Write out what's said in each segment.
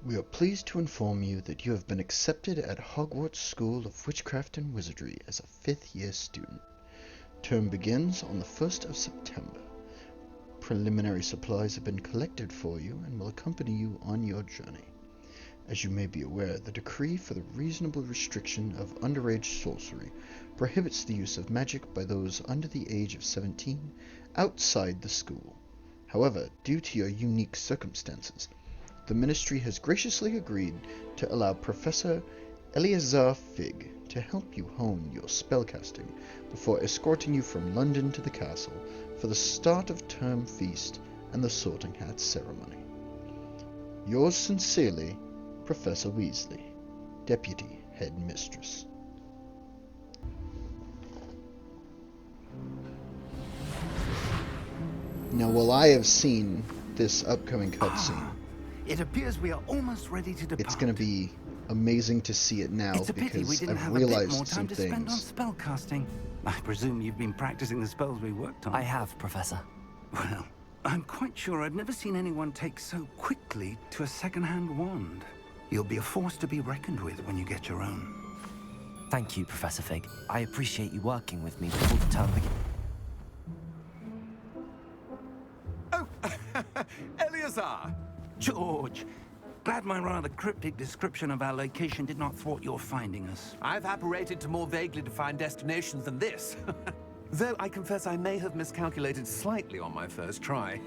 We are pleased to inform you that you have been accepted at Hogwarts School of Witchcraft and Wizardry as a 5th year student. Term begins on the 1st of September. Preliminary supplies have been collected for you and will accompany you on your journey. As you may be aware, the decree for the reasonable restriction of underage sorcery prohibits the use of magic by those under the age of 17 outside the school. However, due to your unique circumstances, the Ministry has graciously agreed to allow Professor Eleazar Fig to help you hone your spellcasting before escorting you from London to the castle for the start of term feast and the Sorting Hat ceremony. Yours sincerely, Professor Weasley, Deputy Headmistress. Now, while I have seen this upcoming cutscene, it appears we are almost ready to depart. It's going to be amazing to see it now because I've realized some things. Spend on spellcasting. I presume you've been practicing the spells we worked on. I have, Professor. Well, I'm quite sure I've never seen anyone take so quickly to a second-hand wand. You'll be a force to be reckoned with when you get your own. Thank you, Professor Fig. I appreciate you working with me before the term begins. Oh, Eleazar! George! Glad my rather cryptic description of our location did not thwart your finding us. I've apparated to more vaguely defined destinations than this. Though I confess I may have miscalculated slightly on my first try.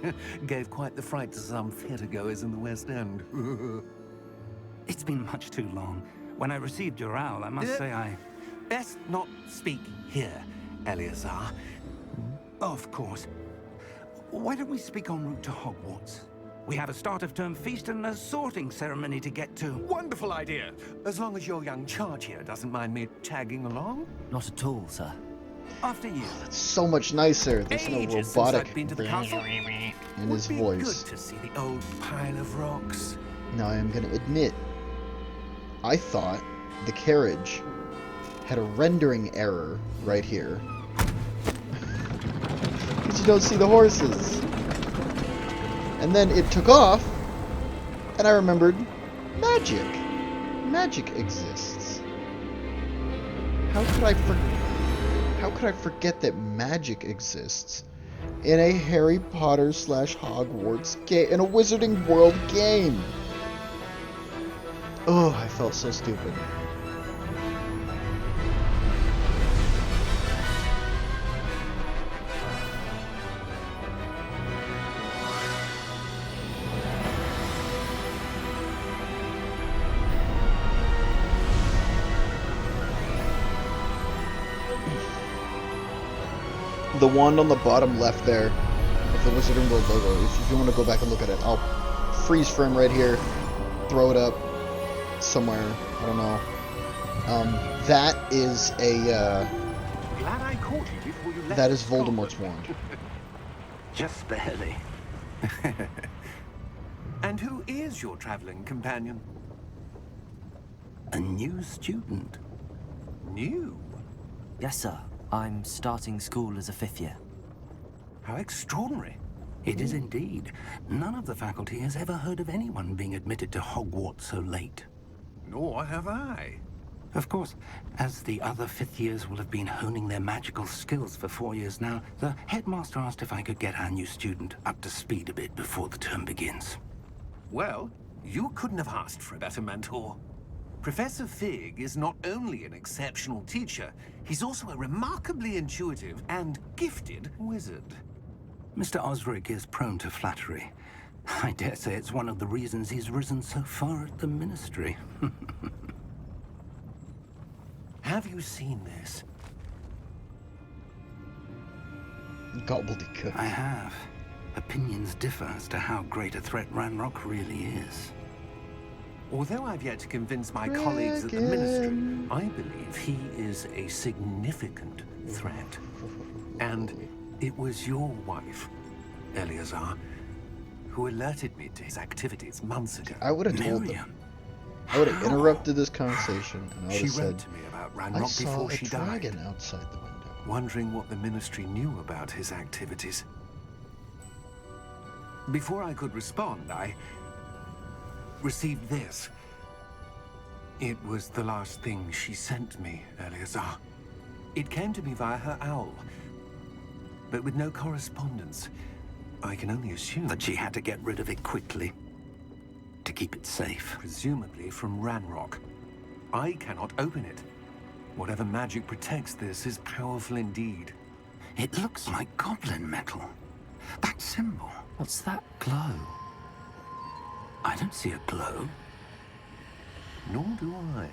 Gave quite the fright to some theatergoers in the West End. It's been much too long. When I received your owl, I must say I... Best not speak here, Eleazar. Of course. Why don't we speak en route to Hogwarts? We have a start of term feast and a sorting ceremony to get to. Wonderful idea. As long as your young charge here doesn't mind me tagging along. Not at all, sir. After you. That's so much nicer. There's no robotic in his voice. Good to see the old pile of rocks. Now I am going to admit, I thought the carriage had a rendering error right here. Because you don't see the horses. And then it took off, and I remembered magic. Magic exists. How could I forget that magic exists in a Harry Potter / Hogwarts game, in a Wizarding World game? Oh, I felt so stupid. The wand on the bottom left there of the Wizarding World logo, if you want to go back and look at it, I'll freeze frame right here, throw it up somewhere, I don't know. That is a, Glad I caught you before you left. That is Voldemort's wand. Just barely. And who is your traveling companion? A new student. New? Yes, sir. I'm starting school as a 5th year. How extraordinary. It is indeed. None of the faculty has ever heard of anyone being admitted to Hogwarts so late. Nor have I. Of course, as the other 5th years will have been honing their magical skills for 4 years now, the headmaster asked if I could get our new student up to speed a bit before the term begins. Well, you couldn't have asked for a better mentor. Professor Fig is not only an exceptional teacher, he's also a remarkably intuitive and gifted wizard. Mr. Osric is prone to flattery. I dare say it's one of the reasons he's risen so far at the Ministry. Have you seen this? Gobbledygook. I have. Opinions differ as to how great a threat Ranrock really is. Although I've yet to convince my colleagues at the Ministry, I believe he is a significant threat. And it was your wife, Eleazar, who alerted me to his activities months ago. I would have told them. Miriam. I would have interrupted this conversation and I would She have read said, to me about I Ranrock saw before a she dragon died, outside the window. wondering what the Ministry knew about his activities. Before I could respond, I received this. It was the last thing she sent me, Eleazar. It came to me via her owl, but with no correspondence. I can only assume That she had to get rid of it quickly to keep it safe. presumably from Ranrock. I cannot open it. Whatever magic protects this is powerful indeed. It looks like goblin metal. That symbol. What's that glow? I don't see a glow. Nor do I.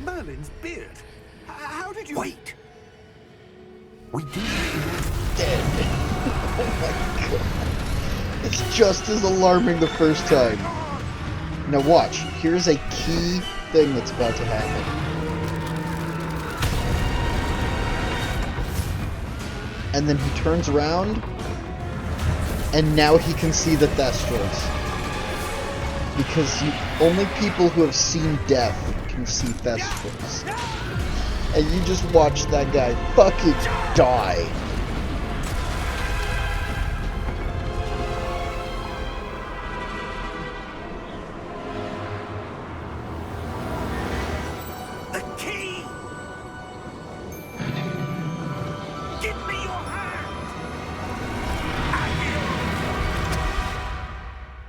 Merlin's beard. How did you... Wait! We do. Dead. Oh my god. It's just as alarming the first time. Now watch. Here's a key thing that's about to happen. And then he turns around, and now he can see the Thestrals. Because only people who have seen death can see Thestrals. And you just watch that guy fucking die. The key! Give me your hand!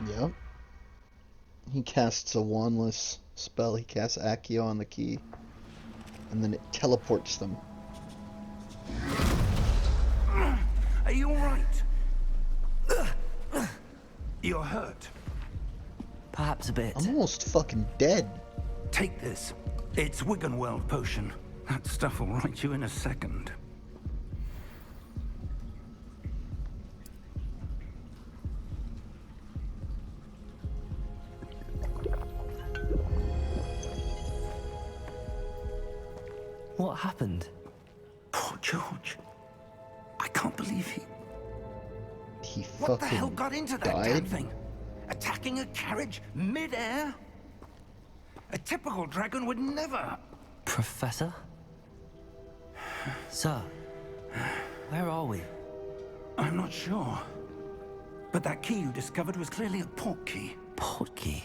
Yep. He casts a wandless spell. He casts Accio on the key. And then it teleports them. Are you alright? You're hurt. Perhaps a bit. I'm almost fucking dead. Take this. It's Wiggenweld potion. That stuff will right you in a second. What happened? Poor George. I can't believe he... He What the hell fucking got into that damn died. thing? Attacking a carriage mid-air? A typical dragon would never... Professor? Sir, where are we? I'm not sure. But that key you discovered was clearly a port key. Port key.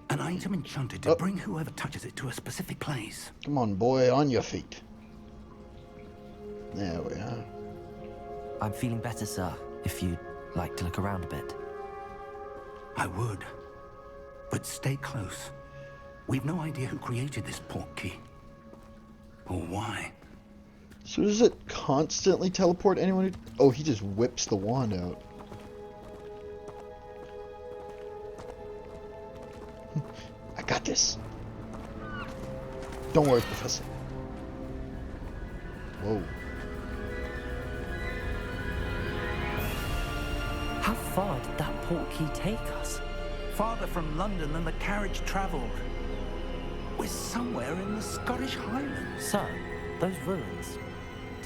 An item enchanted to Oh. bring whoever touches it to a specific place. Come on, boy, on your feet. There we are. I'm feeling better, sir, if you'd like to look around a bit. I would. But stay close. We've no idea who created this port key. Or why. So does it constantly teleport anyone who... Oh, he just whips the wand out. I got this. Don't worry, Professor. Whoa. How far did that port key take us? Farther from London than the carriage travelled. We're somewhere in the Scottish Highlands. Sir, those ruins.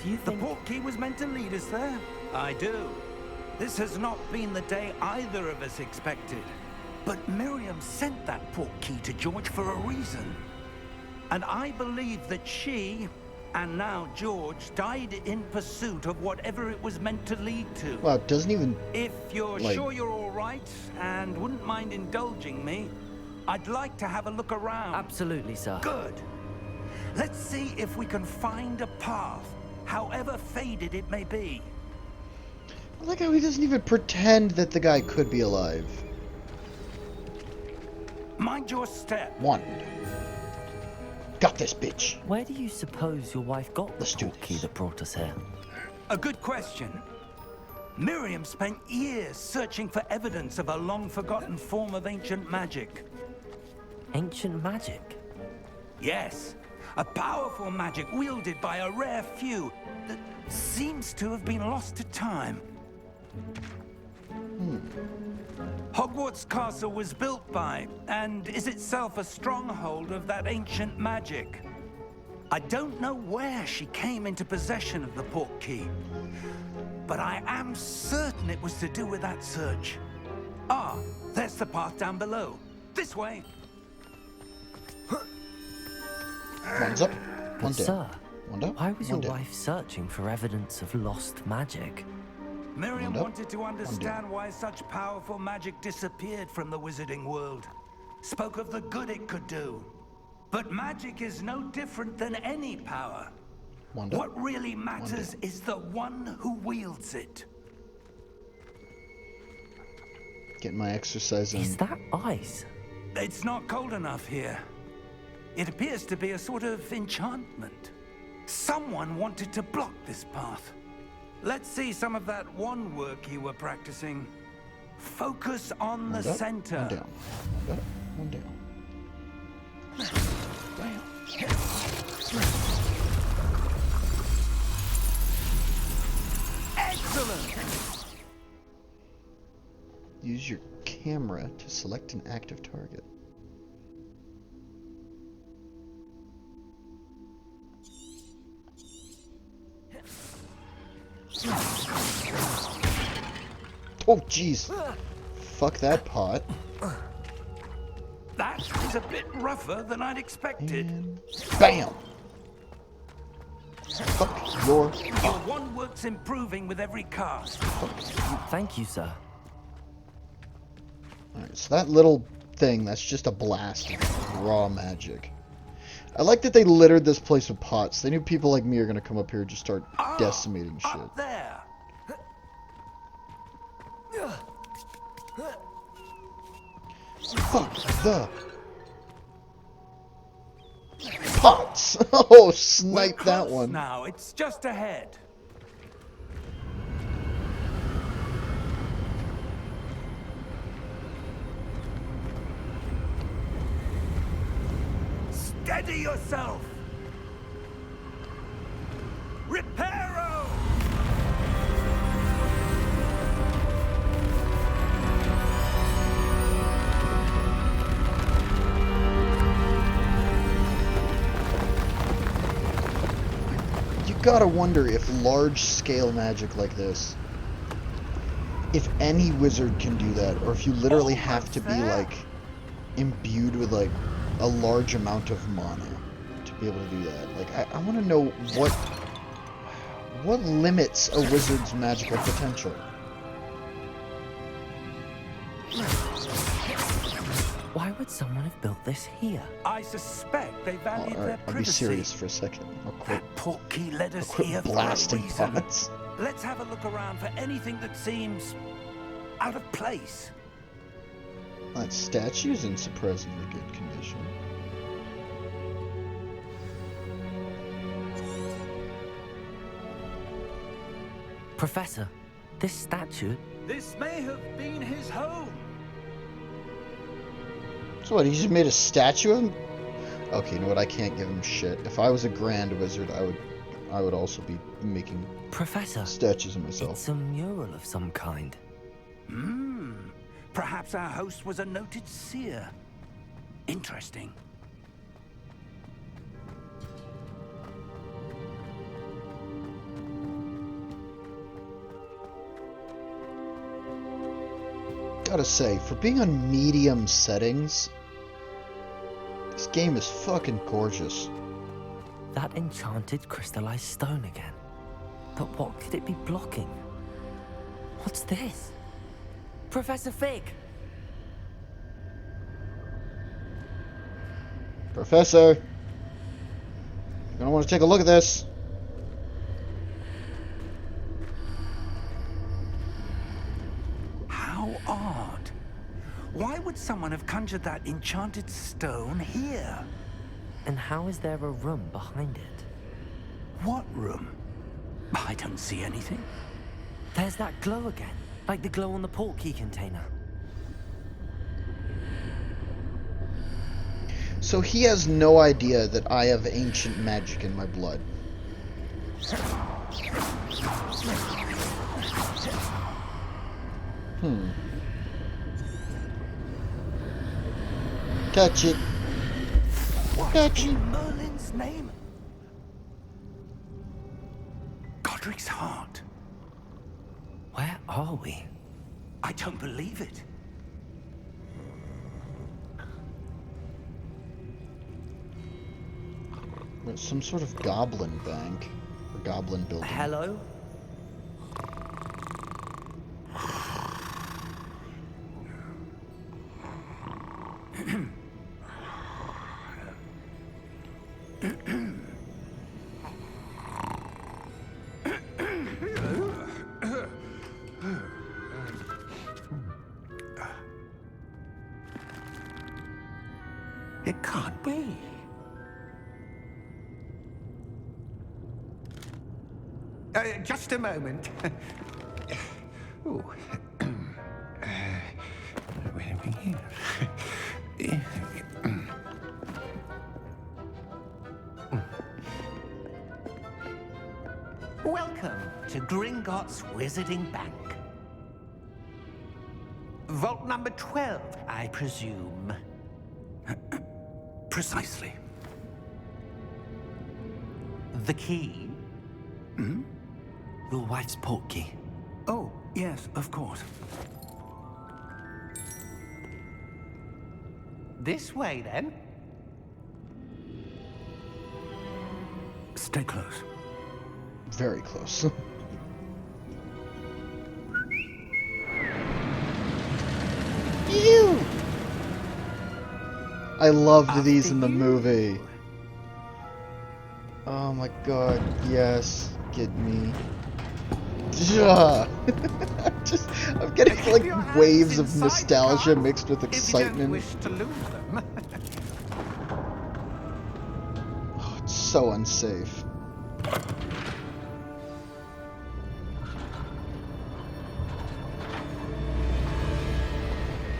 Do you The think... port key was meant to lead us there. I do. This has not been the day either of us expected. But Miriam sent that port key to George for a reason. And I believe that she, and now George, died in pursuit of whatever it was meant to lead to. Wow, it doesn't even... If you're Like- sure you're all right and wouldn't mind indulging me, I'd like to have a look around. Absolutely, sir. Good. Let's see if we can find a path, however faded it may be. I like how he doesn't even pretend that the guy could be alive. Mind your step. Wand. Got this, bitch. Where do you suppose your wife got the Let's do port key this. that brought us here? A good question. Miriam spent years searching for evidence of a long-forgotten form of ancient magic. Ancient magic? Yes, a powerful magic wielded by a rare few that seems to have been lost to time. Hogwarts Castle was built by, and is itself a stronghold of that ancient magic. I don't know where she came into possession of the port key, but I am certain it was to do with that search. Ah, there's the path down below. This way. One's up, But one down. sir, One down, why was one your down. wife searching for evidence of lost magic? Miriam One up, wanted to one down. understand why such powerful magic disappeared from the wizarding world. Spoke of the good it could do. But magic is no different than any power. One down. What really matters is the one who wields it. Getting my exercise in. Is that ice? It's not cold enough here. It appears to be a sort of enchantment. Someone wanted to block this path. Let's see some of that wand work you were practicing. Focus on the One up, center. one down. One up, one down. Excellent! Use your camera to select an active target. Oh, jeez. Fuck that pot. That is a bit rougher than I'd expected. And bam! Fuck your Your wand work's improving with every cast. Thank you, sir. Alright, so that little thing, that's just a blast of raw magic. I like that they littered this place with pots. They knew people like me are gonna come up here and just start decimating shit. Up there. Fuck the pots! Oh, We're snipe that close one. now. It's just ahead. Steady yourself. Reparo! You gotta wonder if large-scale magic like this, if any wizard can do that, or if you literally have to be, there. like, imbued with, like, a large amount of mana to be able to do that. Like, I want to know what limits a wizard's magical potential. Why would someone have built this here? I suspect they valued their Alright, I'll be privacy. serious for a second. I'll quit, That port key led I'll us quit here for a blasting reason. pots. Let's have a look around for anything that seems out of place. That statue's in surprisingly good condition. Professor, this statue... This may have been his home. So what, he just made a statue of him? Okay, you know what, I can't give him shit. If I was a grand wizard, I would also be making Professor, statues of myself. it's a mural of some kind. Perhaps our host was a noted seer. Interesting. Gotta say, for being on medium settings, this game is fucking gorgeous. That enchanted crystallized stone again. But what could it be blocking? What's this? Professor Fig! Professor, you're gonna want to take a look at this. How odd. Why would someone have conjured that enchanted stone here? And how is there a room behind it? What room? I don't see anything. There's that glow again, like the glow on the portkey container. So he has no idea that I have ancient magic in my blood. Catch it. What Catch it. in Merlin's name? Where are we? I don't believe it. It's some sort of goblin bank. Or goblin building. Hello? It can't be. Just a moment. Ooh. Where are we here? Welcome to Gringotts Wizarding Bank. Vault number 12, I presume. Precisely. The key? Your wife's portkey. Oh, yes, of course. This way, then. Stay close. Very close. Ew! I loved these in the movie. Oh my god, yes. Get me. Yeah. I'm getting like waves of nostalgia mixed with excitement. Wish to lose them. Oh, it's so unsafe.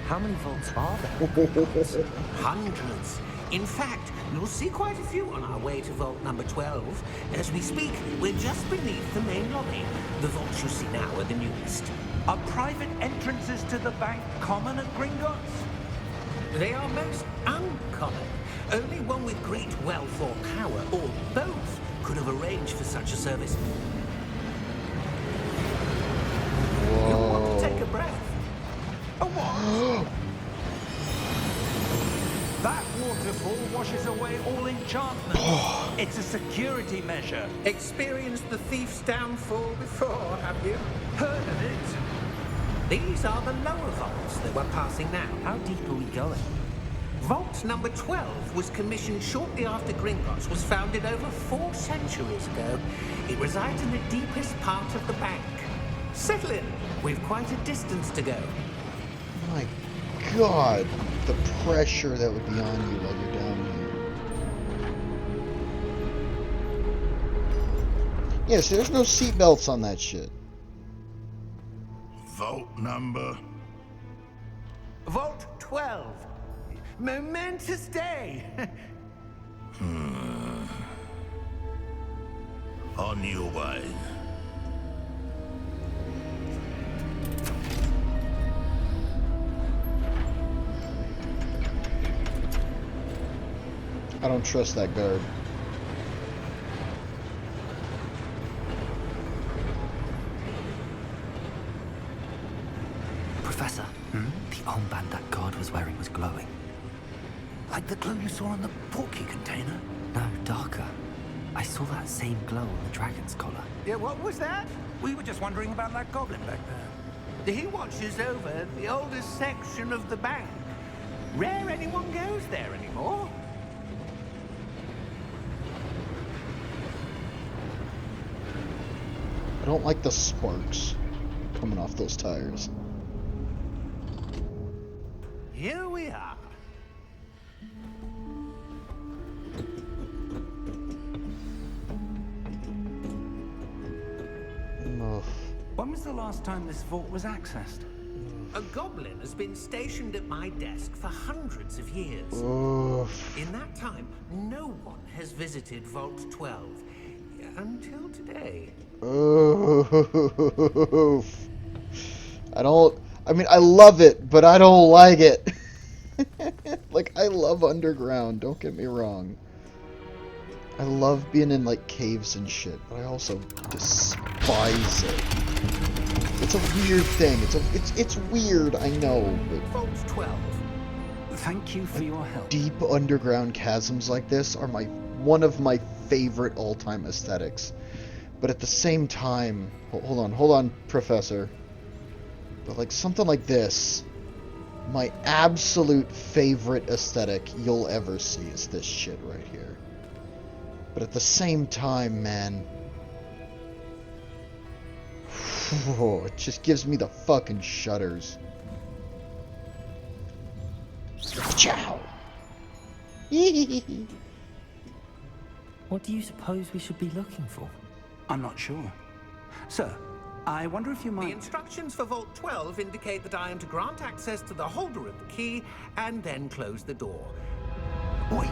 How many vaults are there? Hundreds. In fact, you'll see quite a few on our way to vault number 12. As we speak, we're just beneath the main lobby. The vaults you see now are the newest. Are private entrances to the bank common at Gringotts? They are most uncommon. Only one with great wealth or power, or both, could have arranged for such a service. You'll want to take a breath. A what? That waterfall washes away all enchantment. It's a security measure. Experienced the thief's downfall before, have you? Heard of it? These are the lower vaults that we're passing now. How deep are we going? Vault number 12 was commissioned shortly after Gringotts was founded over 4 centuries ago. It resides in the deepest part of the bank. Settle in. We've quite a distance to go. My god, the pressure that would be on you while you're down here. Yes, there's no seatbelts on that shit. Vault number? Vault 12. Momentous day. On your way. I don't trust that guard. Professor, the armband that guard was wearing was glowing. Like the glow you saw in the portkey container? No, darker. I saw that same glow on the dragon's collar. Yeah, what was that? We were just wondering about that goblin back there. He watches over the oldest section of the bank. Rare anyone goes there anymore. I don't like the sparks coming off those tires. Here we are. Ugh. When was the last time this vault was accessed? A goblin has been stationed at my desk for hundreds of years. Oof. In that time, no one has visited Vault 12. Until today. Oof. I mean, I love it, but I don't like it. Like, I love underground, don't get me wrong. I love being in, like, caves and shit, but I also despise it. It's it's a weird thing. It's weird, I know, but Vault 12. Thank you for your help. deep underground chasms like this are one of my favorite all-time aesthetics. But at the same time, hold on, Professor. But like something like this, my absolute favorite aesthetic you'll ever see is this shit right here. But at the same time, man, it just gives me the fucking shudders. Ciao. What do you suppose we should be looking for? I'm not sure. Sir, I wonder if you The might... instructions for Vault 12 indicate that I am to grant access to the holder of the key and then close the door. Wait.